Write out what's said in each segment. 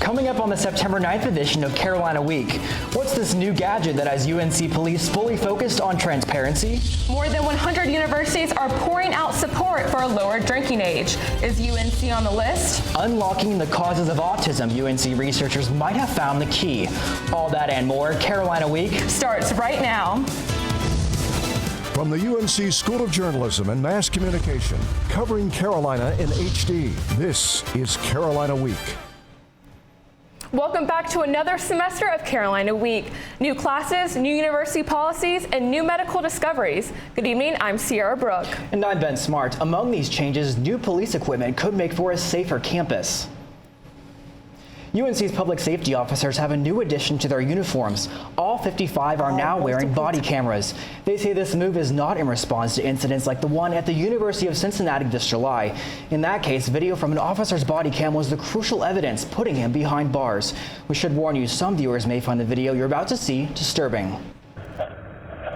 Coming up on the September 9th edition of Carolina Week, what's this new gadget that has UNC police fully focused on transparency? More than 100 universities are pouring out support for a lower drinking age. Is UNC on the list? Unlocking the causes of autism, UNC researchers might have found the key. All that and more, Carolina Week starts right now. From the UNC School of Journalism and Mass Communication, covering Carolina in HD, this is Carolina Week. Welcome back to another semester of Carolina Week. New classes, new university policies, and new medical discoveries. Good evening, I'm Sierra Brooke. And I'm Ben Smart. Among these changes, new police equipment could make for a safer campus. UNC's public safety officers have a new addition to their uniforms. All 55 are now wearing body cameras. They say this move is not in response to incidents like the one at the University of Cincinnati this July. In that case, video from an officer's body cam was the crucial evidence putting him behind bars. We should warn you, some viewers may find the video you're about to see disturbing.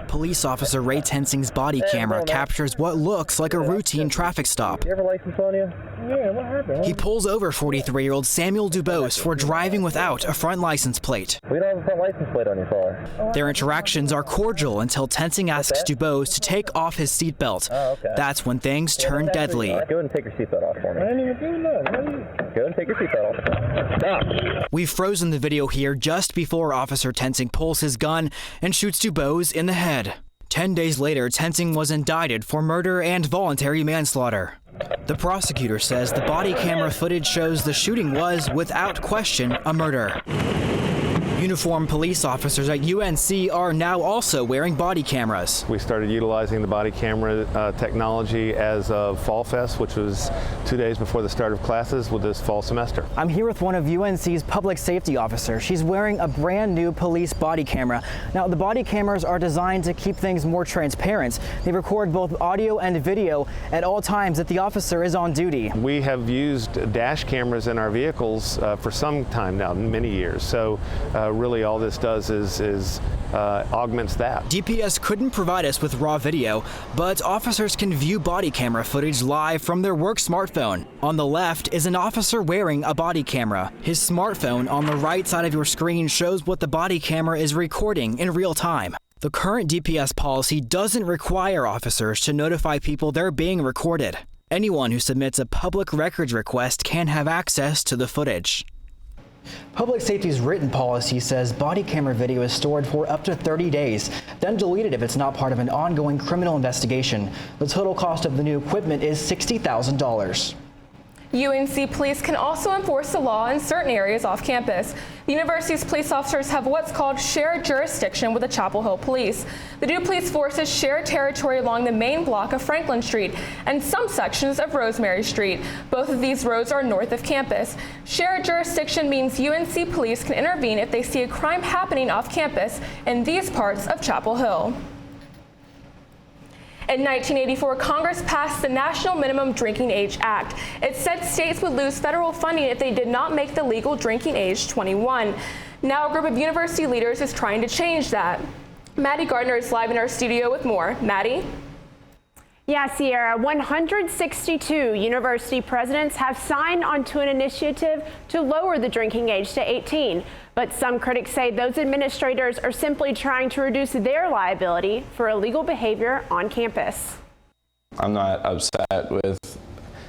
Police officer Ray Tensing's body camera captures what looks like a routine traffic stop. You have a license on you? Yeah, what happened? He pulls over 43-year-old Samuel Dubose for driving without a front license plate. We don't have a front license plate on your car. Their interactions are cordial until Tensing asks Dubose to take off his seatbelt. Oh, okay. That's when things turn deadly. Go ahead and take your seatbelt off for me. I didn't even do nothing. Go ahead and take your seatbelt off. Stop. We've frozen the video here just before Officer Tensing pulls his gun and shoots Dubose in the head. 10 days later, Tensing was indicted for murder and voluntary manslaughter. The prosecutor says the body camera footage shows the shooting was, without question, a murder. Uniformed police officers at UNC are now also wearing body cameras. We started utilizing the body camera technology as of Fall Fest, which was 2 days before the start of classes with this fall semester. I'm here with one of UNC's public safety officers. She's wearing a brand new police body camera. Now, the body cameras are designed to keep things more transparent. They record both audio and video at all times that the officer is on duty. We have used dash cameras in our vehicles for some time now, many years. So really all this does is augments that. DPS couldn't provide us with raw video, but officers can view body camera footage live from their work smartphone. On the left is an officer wearing a body camera. His smartphone on the right side of your screen shows what the body camera is recording in real time. The current DPS policy doesn't require officers to notify people they're being recorded. Anyone who submits a public records request can have access to the footage. Public safety's written policy says body camera video is stored for up to 30 days, then deleted if it's not part of an ongoing criminal investigation. The total cost of the new equipment is $60,000. UNC police can also enforce the law in certain areas off campus. The university's police officers have what's called shared jurisdiction with the Chapel Hill Police. The two police forces share territory along the main block of Franklin Street and some sections of Rosemary Street. Both of these roads are north of campus. Shared jurisdiction means UNC police can intervene if they see a crime happening off campus in these parts of Chapel Hill. In 1984, Congress passed the National Minimum Drinking Age Act. It said states would lose federal funding if they did not make the legal drinking age 21. Now a group of university leaders is trying to change that. Maddie Gardner is live in our studio with more. Maddie? Yeah, Sierra, 162 university presidents have signed onto an initiative to lower the drinking age to 18. But some critics say those administrators are simply trying to reduce their liability for illegal behavior on campus. I'm not upset with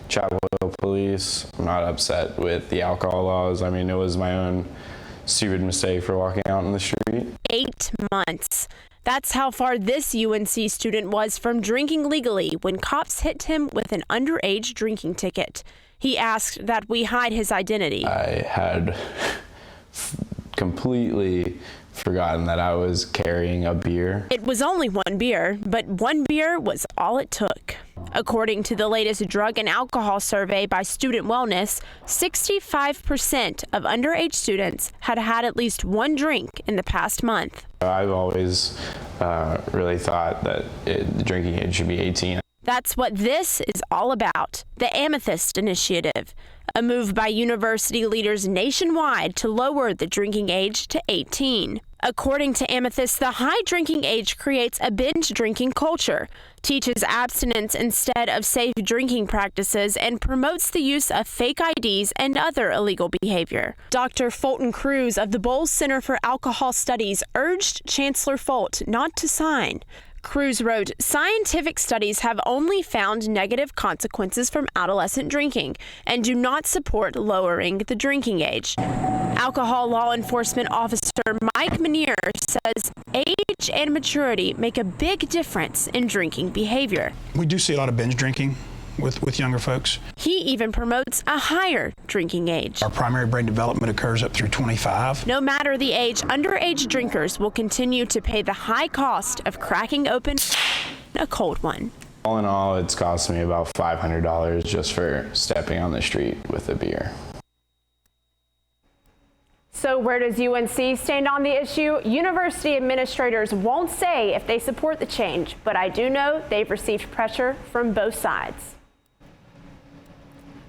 Chapel Hill Police. I'm not upset with the alcohol laws. I mean, it was my own stupid mistake for walking out in the street. 8 months. That's how far this UNC student was from drinking legally when cops hit him with an underage drinking ticket. He asked that we hide his identity. I had completely forgotten that I was carrying a beer. It was only one beer, but one beer was all it took. According to the latest drug and alcohol survey by Student Wellness, 65% of underage students had had at least one drink in the past month. I've always really thought that the drinking age should be 18. That's what this is all about, the Amethyst Initiative, a move by university leaders nationwide to lower the drinking age to 18. According to Amethyst, the high drinking age creates a binge drinking culture, teaches abstinence instead of safe drinking practices, and promotes the use of fake IDs and other illegal behavior. Dr. Fulton Cruz of the Bowles Center for Alcohol Studies urged Chancellor Folt not to sign. Cruz wrote, "Scientific studies have only found negative consequences from adolescent drinking and do not support lowering the drinking age." Alcohol law enforcement officer Mike Manier says age and maturity make a big difference in drinking behavior. We do see a lot of binge drinking with younger folks. He even promotes a higher drinking age. Our primary brain development occurs up through 25. No matter the age, underage drinkers will continue to pay the high cost of cracking open a cold one. All in all, it's cost me about $500 just for stepping on the street with a beer. So where does UNC stand on the issue? University administrators won't say if they support the change, but I do know they've received pressure from both sides.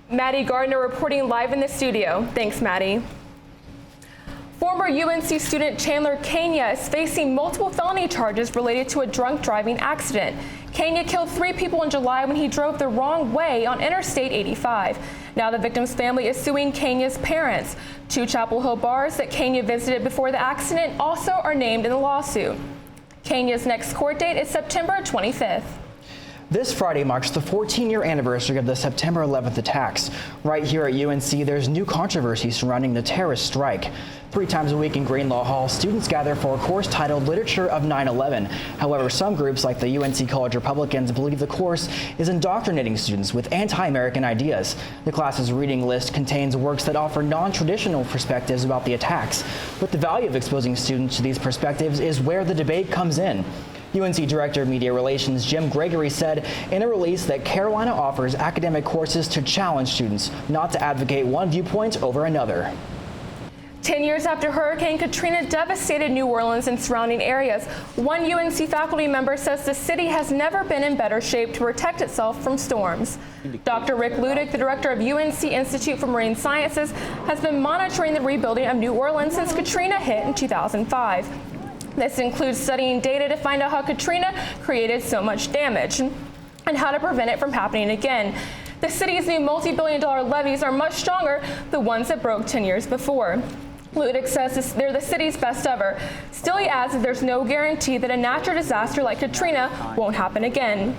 Maddie Gardner reporting live in the studio. Thanks, Maddie. Former UNC student Chandler Kenya is facing multiple felony charges related to a drunk driving accident. Kenya killed 3 people in July when he drove the wrong way on Interstate 85. Now the victim's family is suing Kenya's parents. 2 Chapel Hill bars that Kenya visited before the accident also are named in the lawsuit. Kenya's next court date is September 25th. This Friday marks the 14-year anniversary of the September 11th attacks. Right here at UNC, there's new controversy surrounding the terrorist strike. 3 times a week in Greenlaw Hall, students gather for a course titled Literature of 9/11. However, some groups like the UNC College Republicans believe the course is indoctrinating students with anti-American ideas. The class's reading list contains works that offer non-traditional perspectives about the attacks. But the value of exposing students to these perspectives is where the debate comes in. UNC Director of Media Relations Jim Gregory said in a release that Carolina offers academic courses to challenge students, not to advocate one viewpoint over another. 10 years after Hurricane Katrina devastated New Orleans and surrounding areas, one UNC faculty member says the city has never been in better shape to protect itself from storms. Dr. Rick Ludick, the director of UNC Institute for Marine Sciences, has been monitoring the rebuilding of New Orleans since Katrina hit in 2005. This includes studying data to find out how Katrina created so much damage and how to prevent it from happening again. The city's new multi-billion-dollar levees are much stronger than the ones that broke 10 years before. Ludick says they're the city's best ever. Still, he adds that there's no guarantee that a natural disaster like Katrina won't happen again.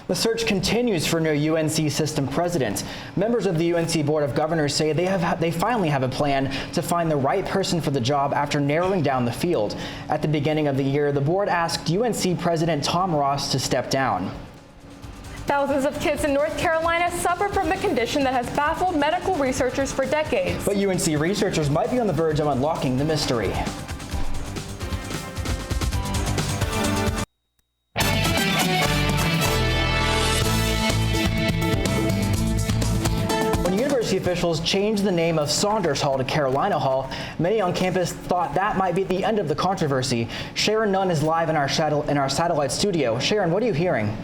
The search continues for new UNC system president. Members of the UNC Board of Governors say they finally have a plan to find the right person for the job after narrowing down the field. At the beginning of the year, the board asked UNC President Tom Ross to step down. Thousands of kids in North Carolina suffer from a condition that has baffled medical researchers for decades. But UNC researchers might be on the verge of unlocking the mystery. Officials changed the name of Saunders Hall to Carolina Hall. Many on campus thought that might be the end of the controversy. Sharon Nunn is live in our satellite studio. Sharon, what are you hearing?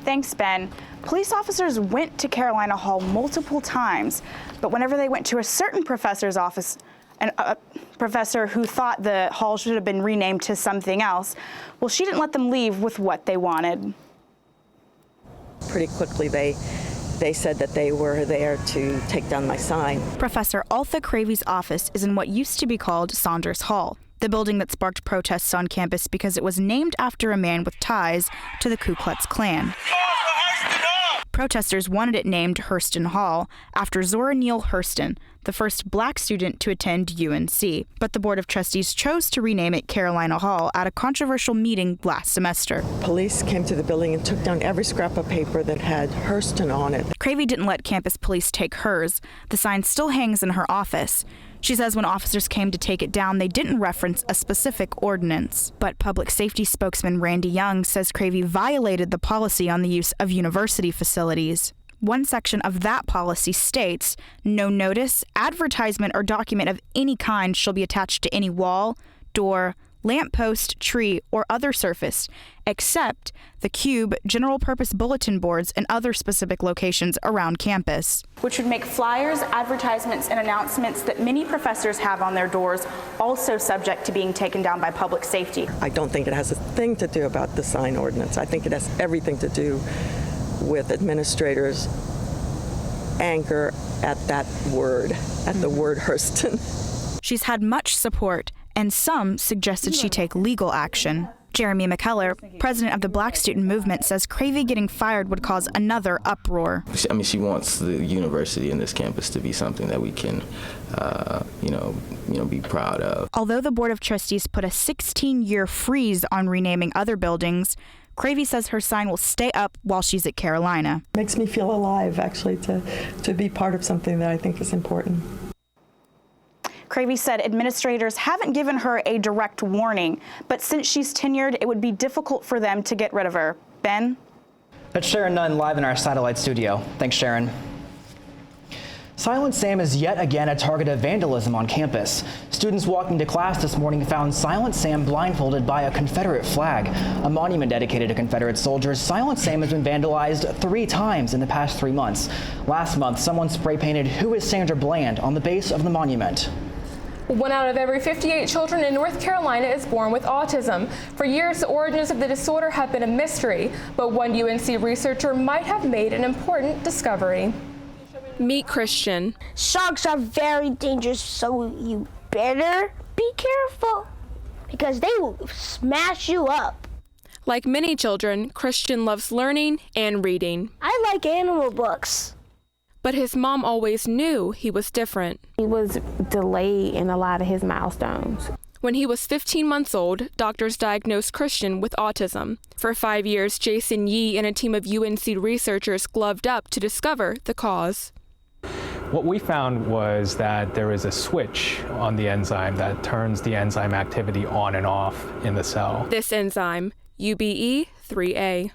Thanks, Ben. Police officers went to Carolina Hall multiple times, but whenever they went to a certain professor's office, a professor who thought the hall should have been renamed to something else, well, she didn't let them leave with what they wanted. Pretty quickly, they said that they were there to take down my sign. Professor Altha Cravey's office is in what used to be called Saunders Hall, the building that sparked protests on campus because it was named after a man with ties to the Ku Klux Klan. Protesters wanted it named Hurston Hall after Zora Neale Hurston, the first black student to attend UNC. But the Board of Trustees chose to rename it Carolina Hall at a controversial meeting last semester. Police came to the building and took down every scrap of paper that had Hurston on it. Cravey didn't let campus police take hers. The sign still hangs in her office. She says when officers came to take it down, they didn't reference a specific ordinance. But public safety spokesman Randy Young says Cravey violated the policy on the use of university facilities. One section of that policy states, no notice, advertisement, or document of any kind shall be attached to any wall, door, lamppost, tree, or other surface, except the cube, general-purpose bulletin boards, and other specific locations around campus. Which would make flyers, advertisements, and announcements that many professors have on their doors also subject to being taken down by public safety. I don't think it has a thing to do about the sign ordinance. I think it has everything to do with administrators' anger at that word, at the word Hurston. She's had much support, and some suggested she take legal action. Jeremy McCullough, president of the Black Student Movement, says Cravey getting fired would cause another uproar. I mean, she wants the university and this campus to be something that we can, be proud of. Although the Board of Trustees put a 16-year freeze on renaming other buildings, Cravey says her sign will stay up while she's at Carolina. Makes me feel alive, actually, to be part of something that I think is important. Cravey said administrators haven't given her a direct warning, but since she's tenured, it would be difficult for them to get rid of her. Ben? That's Sharon Nunn live in our satellite studio. Thanks, Sharon. Silent Sam is yet again a target of vandalism on campus. Students walking to class this morning found Silent Sam blindfolded by a Confederate flag. A monument dedicated to Confederate soldiers, Silent Sam has been vandalized 3 times in the past 3 months. Last month, someone spray painted "Who is Sandra Bland" on the base of the monument. 1 out of every 58 children in North Carolina is born with autism. For years, the origins of the disorder have been a mystery, but one UNC researcher might have made an important discovery. Meet Christian. Sharks are very dangerous, so you better be careful because they will smash you up. Like many children, Christian loves learning and reading. I like animal books. But his mom always knew he was different. He was delayed in a lot of his milestones. When he was 15 months old, doctors diagnosed Christian with autism. For 5 years, Jason Yee and a team of UNC researchers gloved up to discover the cause. What we found was that there is a switch on the enzyme that turns the enzyme activity on and off in the cell. This enzyme, UBE3A.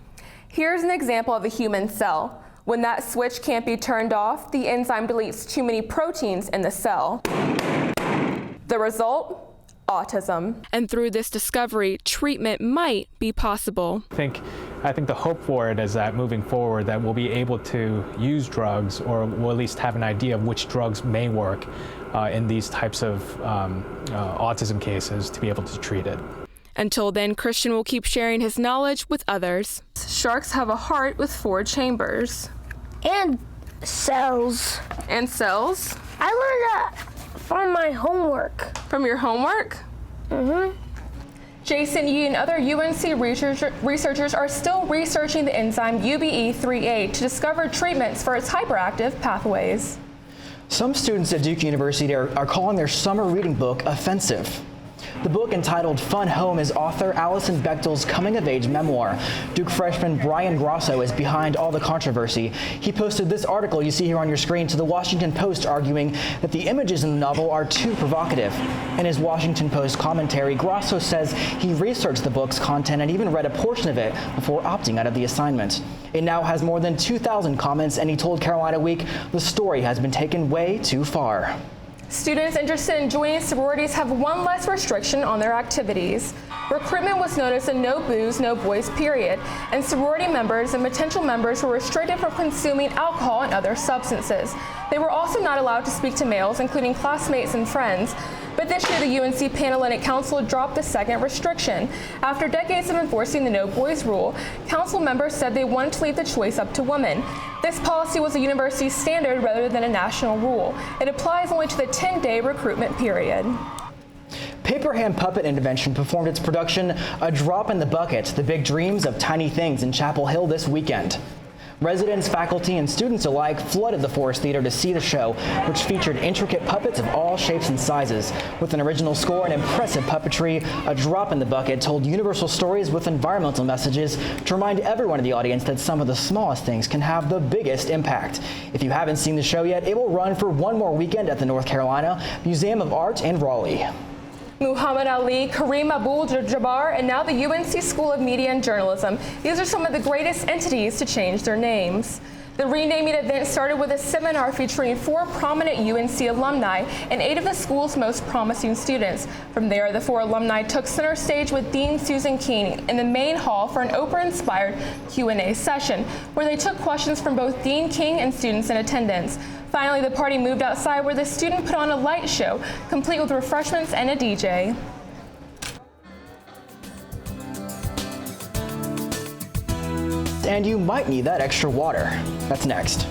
Here's an example of a human cell. When that switch can't be turned off, the enzyme deletes too many proteins in the cell. The result? Autism. And through this discovery, treatment might be possible. I think the hope for it is that moving forward that we'll be able to use drugs, or we'll at least have an idea of which drugs may work in these types of autism cases to be able to treat it. Until then, Christian will keep sharing his knowledge with others. Sharks have a heart with 4 chambers. And cells. And cells? I learned that from my homework. From your homework? Mm-hmm. Jason Yee and other UNC researchers are still researching the enzyme UBE3A to discover treatments for its hyperactive pathways. Some students at Duke University are calling their summer reading book offensive. The book, entitled Fun Home, is author Allison Bechtel's coming-of-age memoir. Duke freshman Brian Grosso is behind all the controversy. He posted this article you see here on your screen to the Washington Post, arguing that the images in the novel are too provocative. In his Washington Post commentary, Grosso says he researched the book's content and even read a portion of it before opting out of the assignment. It now has more than 2,000 comments, and he told Carolina Week the story has been taken way too far. Students interested in joining sororities have one less restriction on their activities. Recruitment was known as a no booze, no boys period, and sorority members and potential members were restricted from consuming alcohol and other substances. They were also not allowed to speak to males, including classmates and friends. But this year, the UNC Panhellenic Council dropped the second restriction. After decades of enforcing the no boys rule, council members said they wanted to leave the choice up to women. This policy was a university standard rather than a national rule. It applies only to the 10-day recruitment period. Paper Hand Puppet Intervention performed its production, A Drop in the Bucket, The Big Dreams of Tiny Things in Chapel Hill this weekend. Residents, faculty, and students alike flooded the Forest Theater to see the show, which featured intricate puppets of all shapes and sizes. With an original score and impressive puppetry, A Drop in the Bucket told universal stories with environmental messages to remind everyone in the audience that some of the smallest things can have the biggest impact. If you haven't seen the show yet, it will run for one more weekend at the North Carolina Museum of Art in Raleigh. Muhammad Ali, Kareem Abdul-Jabbar, and now the UNC School of Media and Journalism. These are some of the greatest entities to change their names. The renaming event started with a seminar featuring 4 prominent UNC alumni and 8 of the school's most promising students. From there, the 4 alumni took center stage with Dean Susan King in the main hall for an Oprah-inspired Q&A session, where they took questions from both Dean King and students in attendance. Finally, the party moved outside where the student put on a light show, complete with refreshments and a DJ. And you might need that extra water. That's next.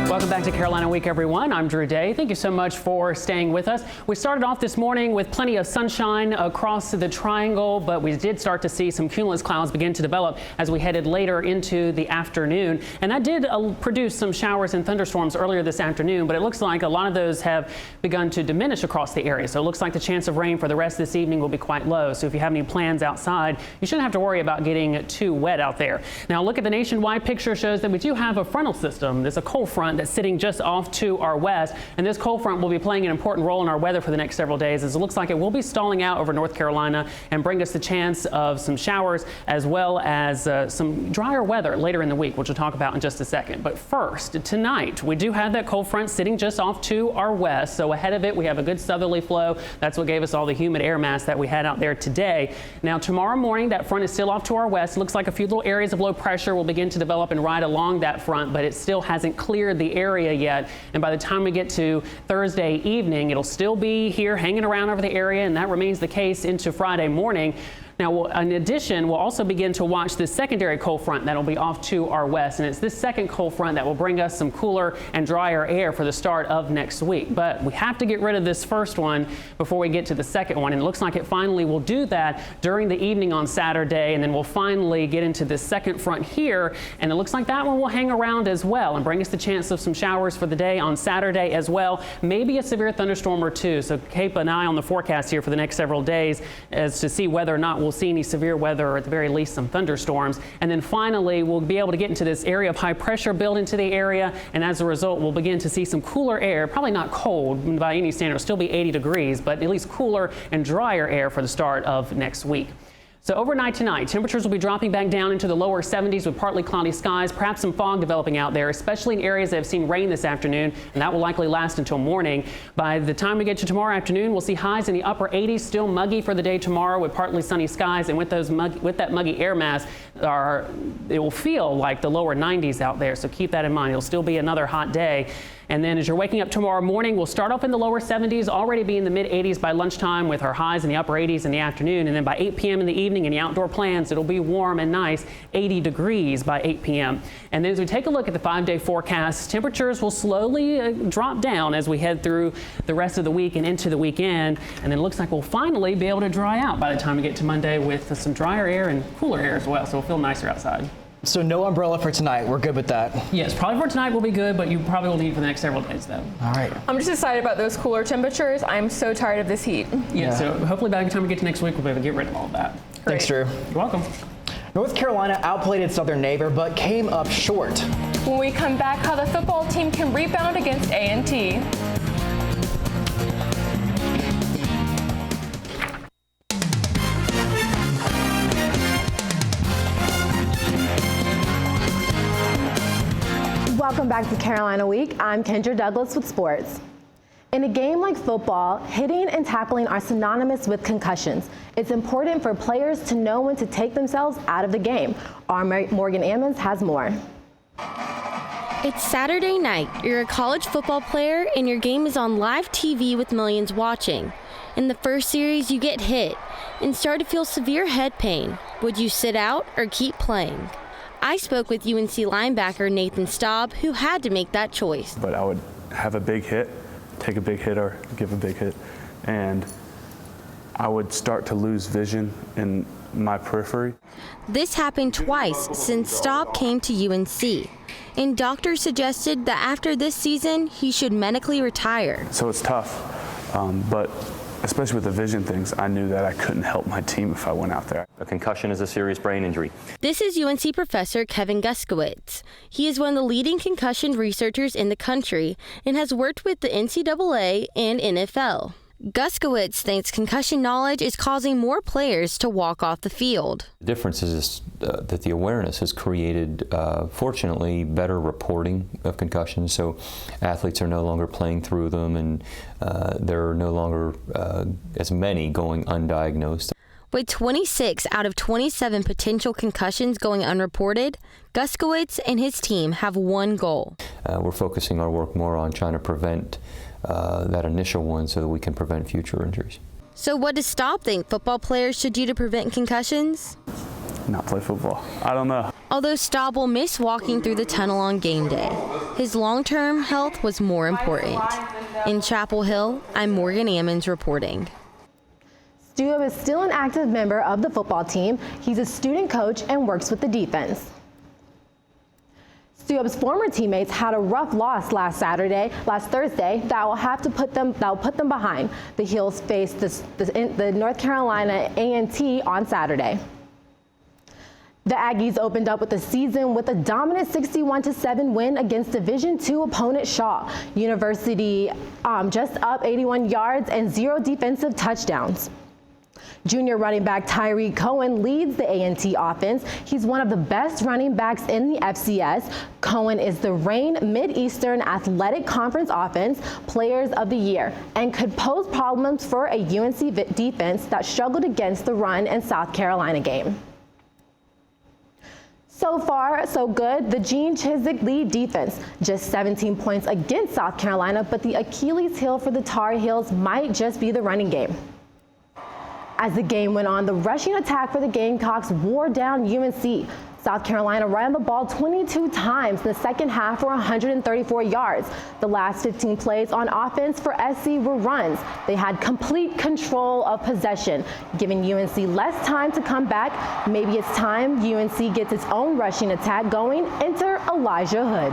Welcome back to Carolina Week, everyone. I'm Drew Day. Thank you so much for staying with us. We started off this morning with plenty of sunshine across the triangle, but we did start to see some cumulus clouds begin to develop as we headed later into the afternoon. And that did produce some showers and thunderstorms earlier this afternoon, but it looks like a lot of those have begun to diminish across the area. So it looks like the chance of rain for the rest of this evening will be quite low. So if you have any plans outside, you shouldn't have to worry about getting too wet out there. Now, look at the nationwide picture shows that we do have a frontal system. There's a cold front that's sitting just off to our west, and this cold front will be playing an important role in our weather for the next several days, as it looks like it will be stalling out over North Carolina and bring us the chance of some showers as well as some drier weather later in the week, which we'll talk about in just a second. But first, tonight we do have that cold front sitting just off to our west, so ahead of it we have a good southerly flow. That's what gave us all the humid air mass that we had out there today. Now tomorrow morning that front is still off to our west. It looks like a few little areas of low pressure will begin to develop and ride along that front, but it still hasn't cleared the area yet. And by the time we get to Thursday evening, it'll still be here hanging around over the area, and that remains the case into Friday morning. Now, in addition, we'll also begin to watch this secondary cold front that'll be off to our west. And it's this second cold front that will bring us some cooler and drier air for the start of next week. But we have to get rid of this first one before we get to the second one. And it looks like it finally will do that during the evening on Saturday. And then we'll finally get into this second front here. And it looks like that one will hang around as well and bring us the chance of some showers for the day on Saturday as well. Maybe a severe thunderstorm or two. So keep an eye on the forecast here for the next several days as to see whether or not we'll see any severe weather, or at the very least some thunderstorms. And then finally, we'll be able to get into this area of high pressure build into the area, and as a result, we'll begin to see some cooler air, probably not cold by any standard, it'll still be 80 degrees, but at least cooler and drier air for the start of next week. So overnight tonight, temperatures will be dropping back down into the lower 70s with partly cloudy skies, perhaps some fog developing out there, especially in areas that have seen rain this afternoon, and that will likely last until morning. By the time we get to tomorrow afternoon, we'll see highs in the upper 80s, still muggy for the day tomorrow with partly sunny skies, and with that muggy air mass, it will feel like the lower 90s out there, so keep that in mind. It'll still be another hot day. And then as you're waking up tomorrow morning, we'll start off in the lower 70s, already be in the mid 80s by lunchtime with our highs in the upper 80s in the afternoon. And then by 8 p.m. in the evening, any outdoor plans, it'll be warm and nice, 80 degrees by 8 p.m. And then as we take a look at the 5-day forecast, temperatures will slowly drop down as we head through the rest of the week and into the weekend. And then it looks like we'll finally be able to dry out by the time we get to Monday with some drier air and cooler air as well. So we'll feel nicer outside. So no umbrella for tonight. We're good with that. Yes, probably for tonight will be good, but you probably will need for the next several days, though. All right. I'm just excited about those cooler temperatures. I'm so tired of this heat. Yeah, so hopefully by the time we get to next week, we'll be able to get rid of all of that. Great. Thanks, Drew. You're welcome. North Carolina outplayed its southern neighbor, but came up short. When we come back, how the football team can rebound against A&T. Welcome back to Carolina Week. I'm Kendra Douglas with sports. In a game like football, hitting and tackling are synonymous with concussions. It's important for players to know when to take themselves out of the game. Our Morgan Ammons has more. It's Saturday night. You're a college football player and your game is on live TV with millions watching. In the first series, you get hit and start to feel severe head pain. Would you sit out or keep playing? I spoke with UNC linebacker Nathan Staub, who had to make that choice. But I would have a big hit, take a big hit or give a big hit, and I would start to lose vision in my periphery. This happened twice since Staub came to UNC, and doctors suggested that after this season, he should medically retire. So it's tough, but especially with the vision things, I knew that I couldn't help my team if I went out there. A concussion is a serious brain injury. This is UNC professor Kevin Guskowitz. He is one of the leading concussion researchers in the country and has worked with the NCAA and NFL. Guskowitz thinks concussion knowledge is causing more players to walk off the field. The difference is that the awareness has created, fortunately, better reporting of concussions. So athletes are no longer playing through them, and there are no longer as many going undiagnosed. With 26 out of 27 potential concussions going unreported, Guskowitz and his team have one goal. We're focusing our work more on trying to prevent that initial one so that we can prevent future injuries. So what does Staub think football players should do to prevent concussions? Not play football. I don't know. Although Staub will miss walking through the tunnel on game day, his long-term health was more important. In Chapel Hill, I'm Morgan Ammons reporting. Staub is still an active member of the football team. He's a student coach and works with the defense. Staub's former teammates had a rough loss last Thursday that will put them behind. The Heels face the North Carolina A&T on Saturday. The Aggies opened up with the season with a dominant 61-7 win against Division II opponent Shaw University, just up 81 yards and 0 defensive touchdowns. Junior running back Tyreek Cohen leads the A&T offense. He's one of the best running backs in the FCS. Cohen is the Reign Mid-Eastern Athletic Conference Offense Players of the Year and could pose problems for a UNC defense that struggled against the run in South Carolina game. So far, so good. The Gene Chizik lead defense, just 17 points against South Carolina, but the Achilles heel for the Tar Heels might just be the running game. As the game went on, the rushing attack for the Gamecocks wore down UNC. South Carolina ran the ball 22 times in the second half for 134 yards. The last 15 plays on offense for SC were runs. They had complete control of possession, giving UNC less time to come back. Maybe it's time UNC gets its own rushing attack going. Enter Elijah Hood.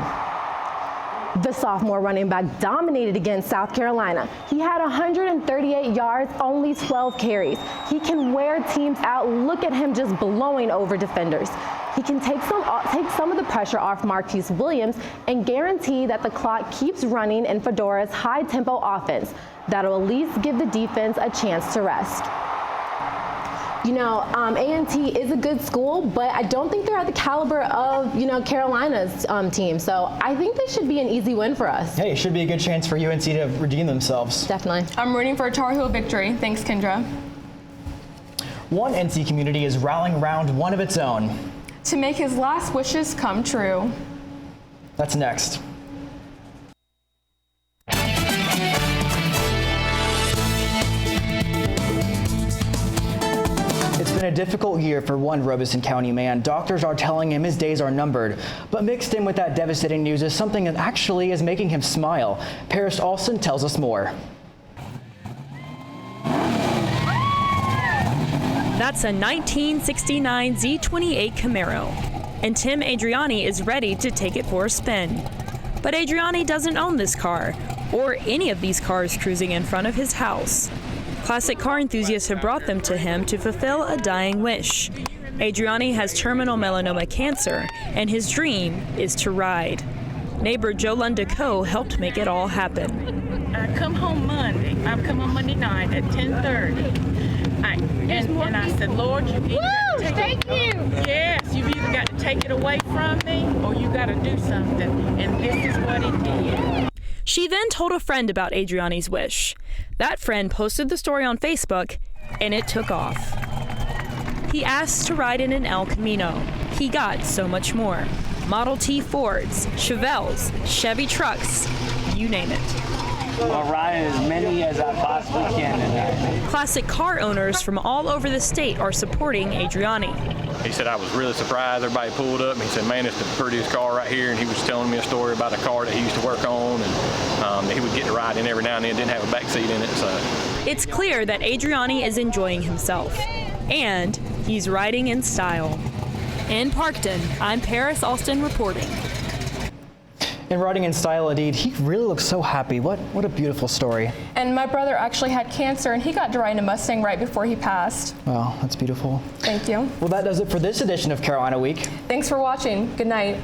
The sophomore running back dominated against South Carolina. He had 138 yards, only 12 carries. He can wear teams out. Look at him just blowing over defenders. He can take some of the pressure off Marquise Williams and guarantee that the clock keeps running in Fedora's high-tempo offense. That'll at least give the defense a chance to rest. You know, A&T is a good school, but I don't think they're at the caliber of, Carolina's team. So I think this should be an easy win for us. Hey, it should be a good chance for UNC to redeem themselves. Definitely. I'm rooting for a Tar Heel victory. Thanks, Kendra. One NC community is rallying around one of its own. To make his last wishes come true. That's next. It's been a difficult year for one Robeson County man. Doctors are telling him his days are numbered. But mixed in with that devastating news is something that actually is making him smile. Paris Alston tells us more. That's a 1969 Z28 Camaro, and Tim Adriani is ready to take it for a spin. But Adriani doesn't own this car, or any of these cars cruising in front of his house. Classic car enthusiasts have brought them to him to fulfill a dying wish. Adriani has terminal melanoma cancer, and his dream is to ride. Neighbor Jolanda Coe helped make it all happen. I come home Monday. I come home Monday night at 10:30. And I said, Lord, you either got to take it. Yes, you've either got to take it away from me or you got to do something. And this is what he did. She then told a friend about Adriani's wish. That friend posted the story on Facebook, and it took off. He asked to ride in an El Camino. He got so much more. Model T Fords, Chevelles, Chevy trucks, you name it. I'll ride as many as I possibly can tonight. Classic car owners from all over the state are supporting Adriani. He said, I was really surprised everybody pulled up. He said, man, it's the prettiest car right here. And he was telling me a story about a car that he used to work on and that he would get to ride in every now and then, didn't have a back seat in it. So it's clear that Adriani is enjoying himself, and he's riding in style. In Parkton, I'm Paris Alston reporting. In writing in style, indeed, he really looks so happy. What a beautiful story. And my brother actually had cancer, and he got to ride in a Mustang right before he passed. Wow, that's beautiful. Thank you. Well, that does it for this edition of Carolina Week. Thanks for watching. Good night.